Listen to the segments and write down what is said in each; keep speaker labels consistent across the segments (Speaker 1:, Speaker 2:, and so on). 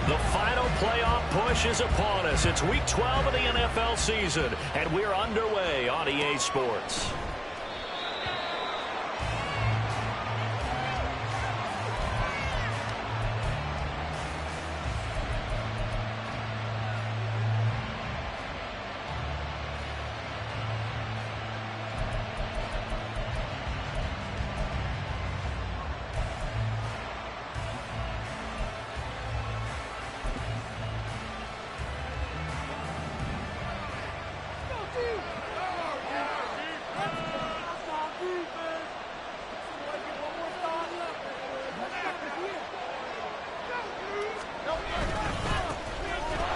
Speaker 1: The final playoff push is upon us. It's Week 12 of the NFL season, and we're underway on EA Sports.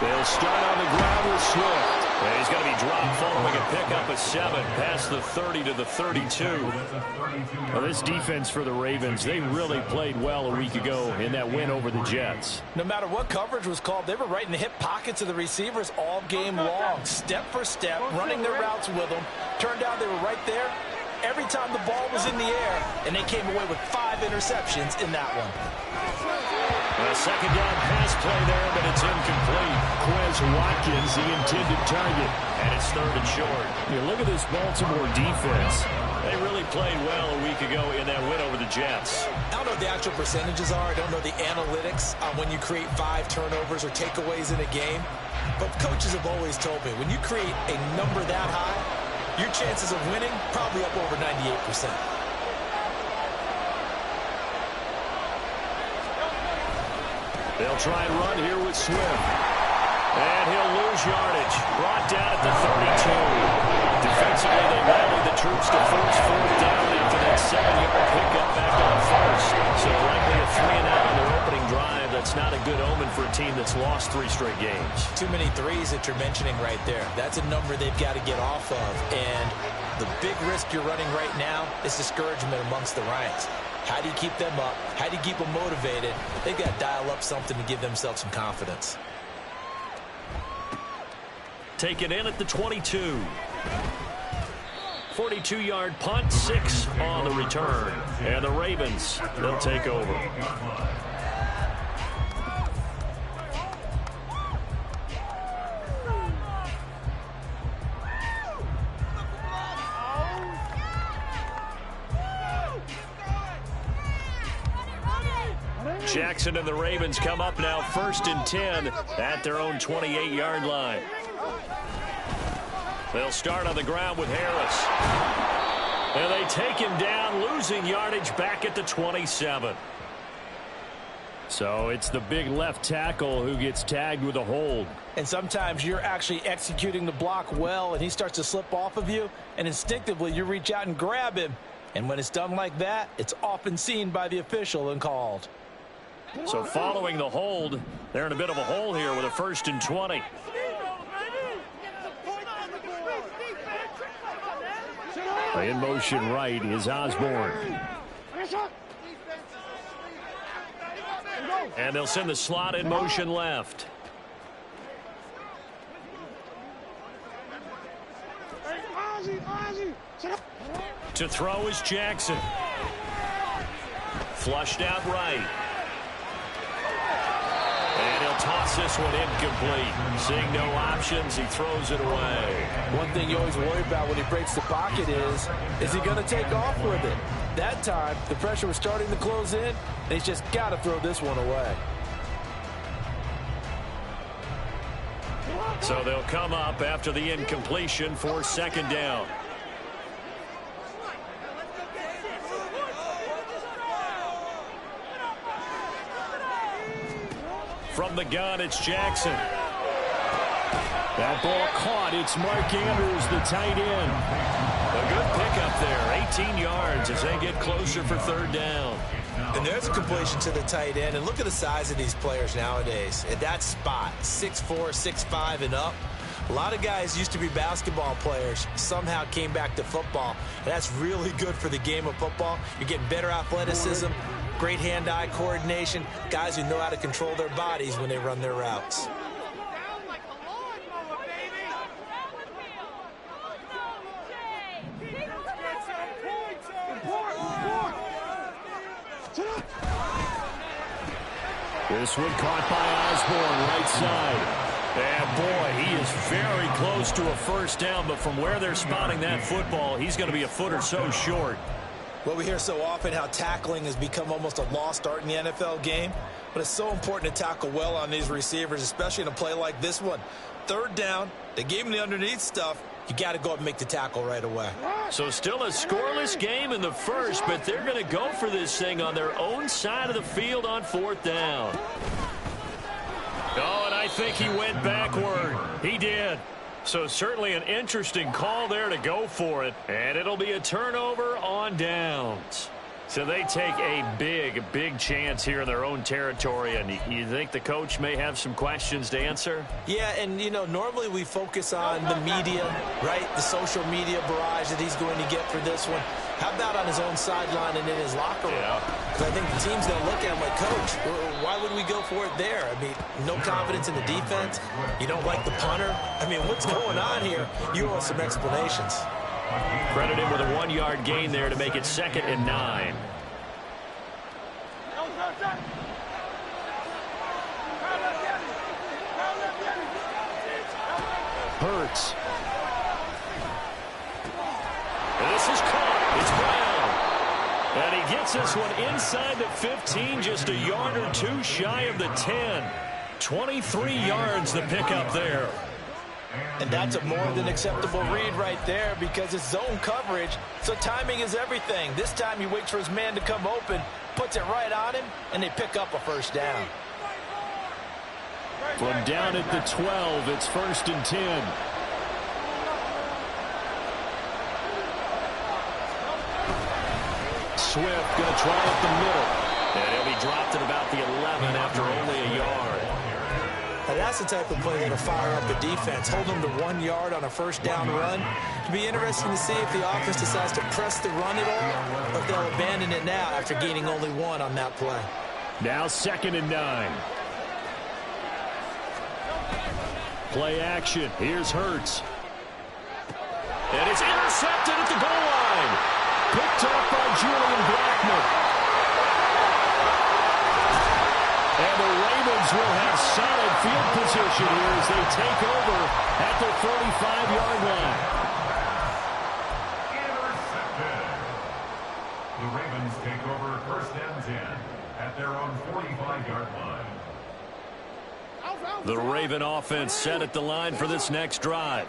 Speaker 1: They'll start on the ground with Swift. And he's going to be dropped following a pickup of 7 past the 30 to the 32. Well, this defense for the Ravens, they really played well a week ago in that win over the Jets.
Speaker 2: No matter what coverage was called, they were right in the hip pockets of the receivers all game long. Step for step, running their routes with them. Turned out they were right there every time the ball was in the air, and they came away with 5 interceptions in that one.
Speaker 1: A second down pass play there, but it's incomplete. Quez Watkins, the intended target, and it's 3rd and short. You look at this Baltimore defense. They really played well a week ago in that win over the Jets.
Speaker 2: I don't know what the actual percentages are. I don't know the analytics on when you create 5 turnovers or takeaways in a game. But coaches have always told me, when you create a number that high, your chances of winning probably up over 98%.
Speaker 1: They'll try and run here with Swift. And he'll lose yardage. Brought down at the 32. Defensively, they rallied the troops to force 4th down after that 7-yard pickup back on 1st. So likely a 3-and-out on their opening drive. That's not a good omen for a team that's lost 3 straight games.
Speaker 2: Too many threes that you're mentioning right there. That's a number they've got to get off of. And the big risk you're running right now is discouragement amongst the ranks. How do you keep them up? How do you keep them motivated? They've got to dial up something to give themselves some confidence.
Speaker 1: Take it in at the 22. 42-yard punt, 6 on the return. And the Ravens, they'll take over. Jackson and the Ravens come up now 1st and 10 at their own 28-yard line. They'll start on the ground with Harris. And they take him down, losing yardage back at the 27. So it's the big left tackle who gets tagged with a hold.
Speaker 2: And sometimes you're actually executing the block well, and he starts to slip off of you, and instinctively you reach out and grab him. And when it's done like that, it's often seen by the official and called.
Speaker 1: So following the hold, they're in a bit of a hole here with a 1st and 20. In motion right is Osborne. And they'll send the slot in motion left. To throw is Jackson. Flushed out right. And he'll toss this one incomplete. Seeing no options, he throws it away.
Speaker 2: One thing you always worry about when he breaks the pocket is he going to take off with it? That time, the pressure was starting to close in, and he's just got to throw this one away.
Speaker 1: So they'll come up after the incompletion for 2nd down. From the gun, it's Jackson. That ball caught. It's Mark Andrews, the tight end. A good pickup there, 18 yards as they get closer for 3rd down.
Speaker 2: And there's a completion to the tight end. And look at the size of these players nowadays. At that spot, 6'4", 6'5", and up. A lot of guys used to be basketball players, somehow came back to football. And that's really good for the game of football. You're getting better athleticism, great hand-eye coordination, guys who know how to control their bodies when they run their routes.
Speaker 1: This one caught by Osborne, right side. And, boy, he is very close to a first down, but from where they're spotting that football, he's going to be a foot or so short.
Speaker 2: Well, we hear so often how tackling has become almost a lost art in the NFL game, but it's so important to tackle well on these receivers, especially in a play like this one. Third down, they gave him the underneath stuff. You got to go up and make the tackle right away.
Speaker 1: So still a scoreless game in the first, but they're going to go for this thing on their own side of the field on fourth down. Oh, and I think he went backward. He did. So certainly an interesting call there to go for it. And it'll be a turnover on downs. So they take a big chance here in their own territory. And you think the coach may have some questions to answer?
Speaker 2: Yeah, and, you know, normally we focus on the media, right? The social media barrage that he's going to get for this one. How about on his own sideline and in his locker room? Because I think the team's going to look at him like, Coach, why would we go for it there? I mean, no confidence in the defense. You don't like the punter. I mean, what's going on here? You owe some explanations.
Speaker 1: Credit him with a 1-yard gain there to make it 2nd and 9. Hurts. And this is caught. It's Brown. And he gets this one inside the 15, just a yard or two shy of the 10. 23 yards the pickup there.
Speaker 2: And that's a more than acceptable read right there because it's zone coverage, so timing is everything. This time he waits for his man to come open, puts it right on him, and they pick up a first down.
Speaker 1: From down at the 12, it's 1st and 10. Swift going to try up the middle. And he'll be dropped at about the 11 after only a yard.
Speaker 2: Now that's the type of play that'll fire up a defense. Hold them to 1 yard on a first down run. It'll be interesting to see if the offense decides to press the run at all or if they'll abandon it now after gaining only 1 on that play.
Speaker 1: Now 2nd and 9. Play action. Here's Hurts. And it's intercepted at the goal line. Picked up by Julian Blackmon. And the Ravens will have solid field position here as they take over at the 45-yard line.
Speaker 3: Intercepted. The Ravens take over 1st and 10 at their own 45-yard line.
Speaker 1: The Raven offense set at the line for this next drive.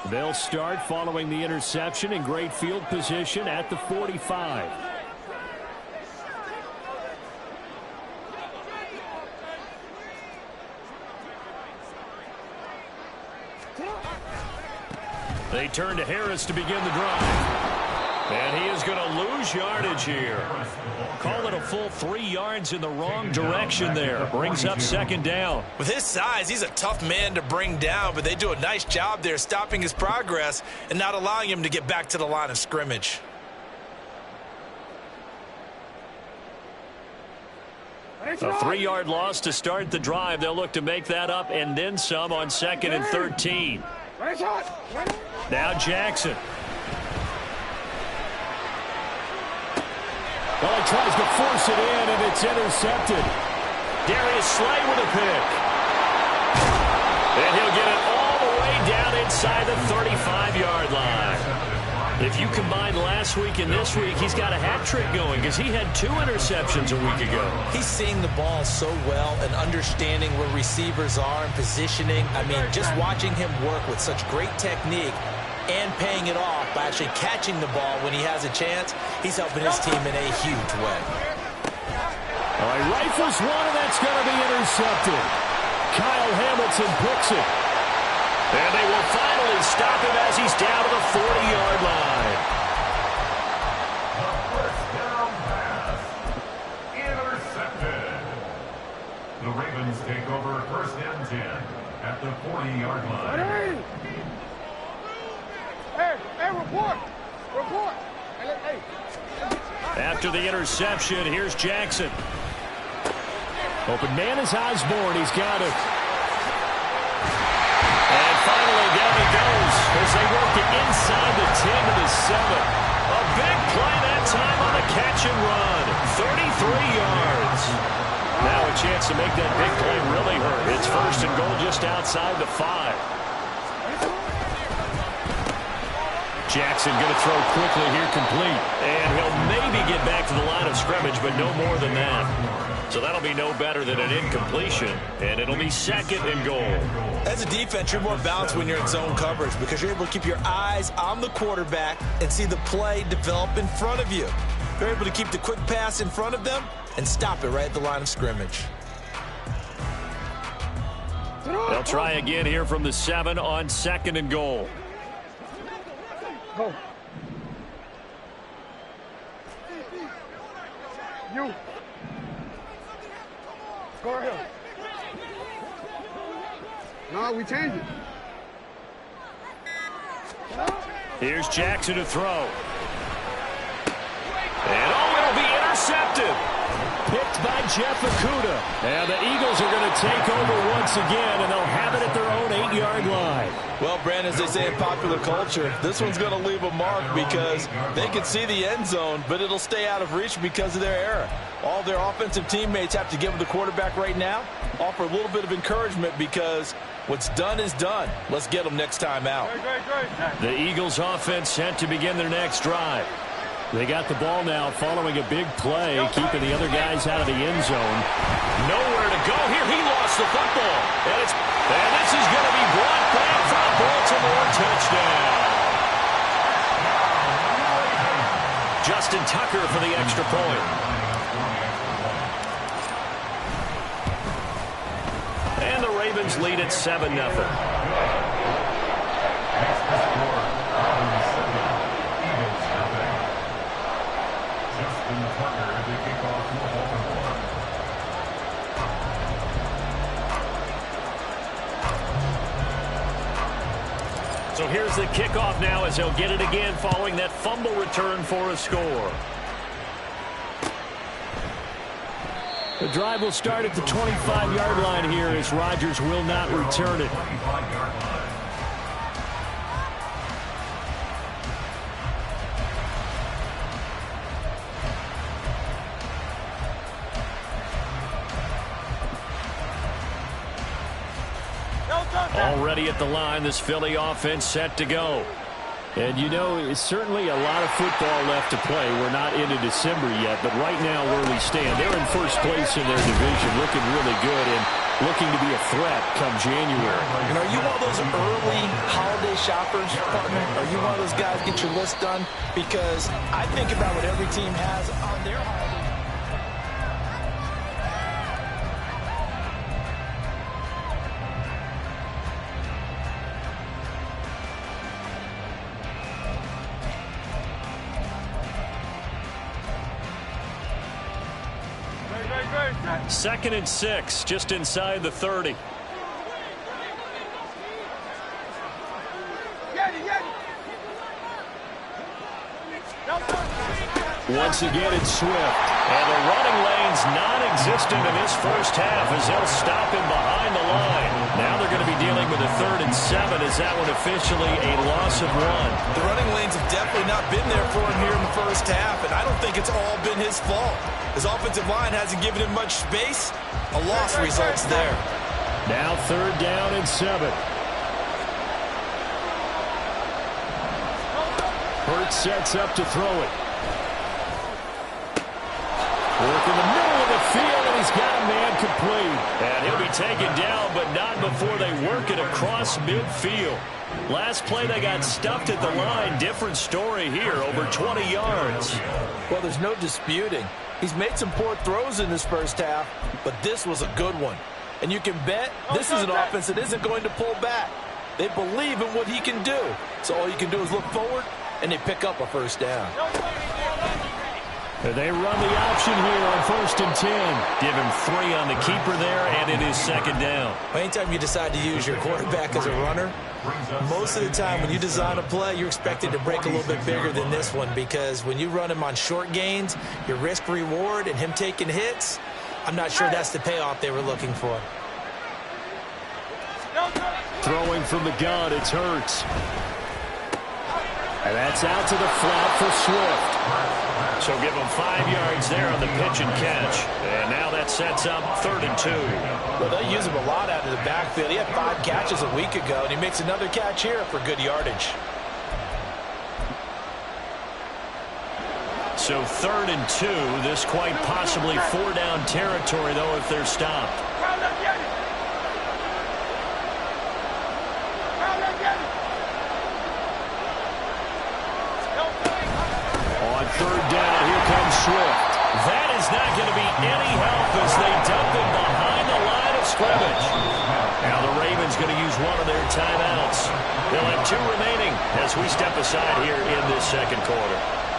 Speaker 1: They'll start following the interception in great field position at the 45. They turn to Harris to begin the drive. And he is going to lose yardage here. Call it a full 3 yards in the wrong direction there. Brings up 2nd down.
Speaker 2: With his size, he's a tough man to bring down, but they do a nice job there stopping his progress and not allowing him to get back to the line of scrimmage.
Speaker 1: A 3-yard loss to start the drive. They'll look to make that up and then some on 2nd and 13. Now Jackson. Well, he tries to force it in, and it's intercepted. Darius Slay with a pick. And he'll get it all the way down inside the 35-yard line. If you combine last week and this week, he's got a hat trick going because he had 2 interceptions a week ago.
Speaker 2: He's seeing the ball so well and understanding where receivers are and positioning. I mean, just watching him work with such great technique and paying it off by actually catching the ball when he has a chance, he's helping his team in a huge way.
Speaker 1: He rifles one, and that's going to be intercepted. Kyle Hamilton picks it. And they will finally stop him as he's down to the 40-yard line.
Speaker 3: The first down pass. Intercepted. The Ravens take over 1st and 10 at the 40-yard line.
Speaker 4: Hey, report.
Speaker 1: After the interception, here's Jackson. Open man is Osborne. He's got it. And finally, down he goes as they work it inside the 10 to the 7. A big play that time on the catch and run. 33 yards. Now it's chance to make that big play really hurt. It's first and goal just outside the 5. Jackson going to throw quickly here, complete. And he'll maybe get back to the line of scrimmage, but no more than that. So that'll be no better than an incompletion, and it'll be second and goal.
Speaker 2: As a defense, you're more balanced when you're in zone coverage because you're able to keep your eyes on the quarterback and see the play develop in front of you. You're able to keep the quick pass in front of them and stop it right at the line of scrimmage.
Speaker 1: They'll try again here from the 7 on second and goal.
Speaker 4: Go. You. Go ahead. No, we changed it.
Speaker 1: Here's Jackson to throw. And it'll be intercepted. Picked by Jeff Okudah. And the Eagles are going to take over once again, and they'll have it at their own 8-yard line.
Speaker 2: Well, Brandon, as they say in popular culture, this one's going to leave a mark because they can see the end zone, but it'll stay out of reach because of their error. All their offensive teammates have to give the quarterback right now, offer a little bit of encouragement because what's done is done. Let's get them next time out.
Speaker 1: The Eagles offense set to begin their next drive. They got the ball now following a big play, keeping the other guys out of the end zone. Nowhere to go here. He lost the football. And this is going to be brought back for a Baltimore touchdown. Justin Tucker for the extra point. And the Ravens lead at 7-0. So here's the kickoff now as they'll get it again following that fumble return for a score. The drive will start at the 25-yard line here as Rodgers will not return it. Already at the line, this Philly offense set to go. And you know, it's certainly a lot of football left to play. We're not into December yet, but right now where we stand, they're in first place in their division, looking really good and looking to be a threat come January.
Speaker 2: And are you one of those early holiday shoppers, partner? Are you one of those guys get your list done? Because I think about what every team has on their holiday.
Speaker 1: Second and 6, just inside the 30. Once again, it's Swift. And the running lane's non-existent in this first half as they'll stop him behind the line. Now they're going to be dealing with a 3rd and 7 as that one officially a loss of 1.
Speaker 2: The running lanes have definitely not been there for him here in the first half, and I don't think it's all been his fault. His offensive line hasn't given him much space. A loss results there.
Speaker 1: Now 3rd down and 7. Hurts sets up to throw it. Work in the middle of the field, and he's got a man complete. And he'll be taken down, but not before they work it across midfield. Last play, they got stuffed at the line. Different story here, over 20 yards.
Speaker 2: Well, there's no disputing. He's made some poor throws in this first half, but this was a good one. And you can bet this is an offense that isn't going to pull back. They believe in what he can do. So all you can do is look forward, and they pick up a first down.
Speaker 1: They run the option here on 1st and 10. Give him 3 on the keeper there, and it is 2nd down.
Speaker 2: Anytime you decide to use your quarterback as a runner, most of the time when you design a play, you're expected to break a little bit bigger than this one because when you run him on short gains, your risk-reward and him taking hits, I'm not sure that's the payoff they were looking for.
Speaker 1: Throwing from the gun, it's Hurts. And that's out to the flat for Swift. So give him 5 yards there on the pitch and catch. And now that's sets up 3rd and 2.
Speaker 2: Well, they use him a lot out of the backfield. He had 5 catches a week ago, and he makes another catch here for good yardage.
Speaker 1: So 3rd and 2. This quite possibly 4-down territory, though, if they're stopped. On 3rd down, here comes Swift. That is not going to be any help as they dump him behind the line of scrimmage. Now the Ravens going to use one of their timeouts. They'll have 2 remaining as we step aside here in this second quarter.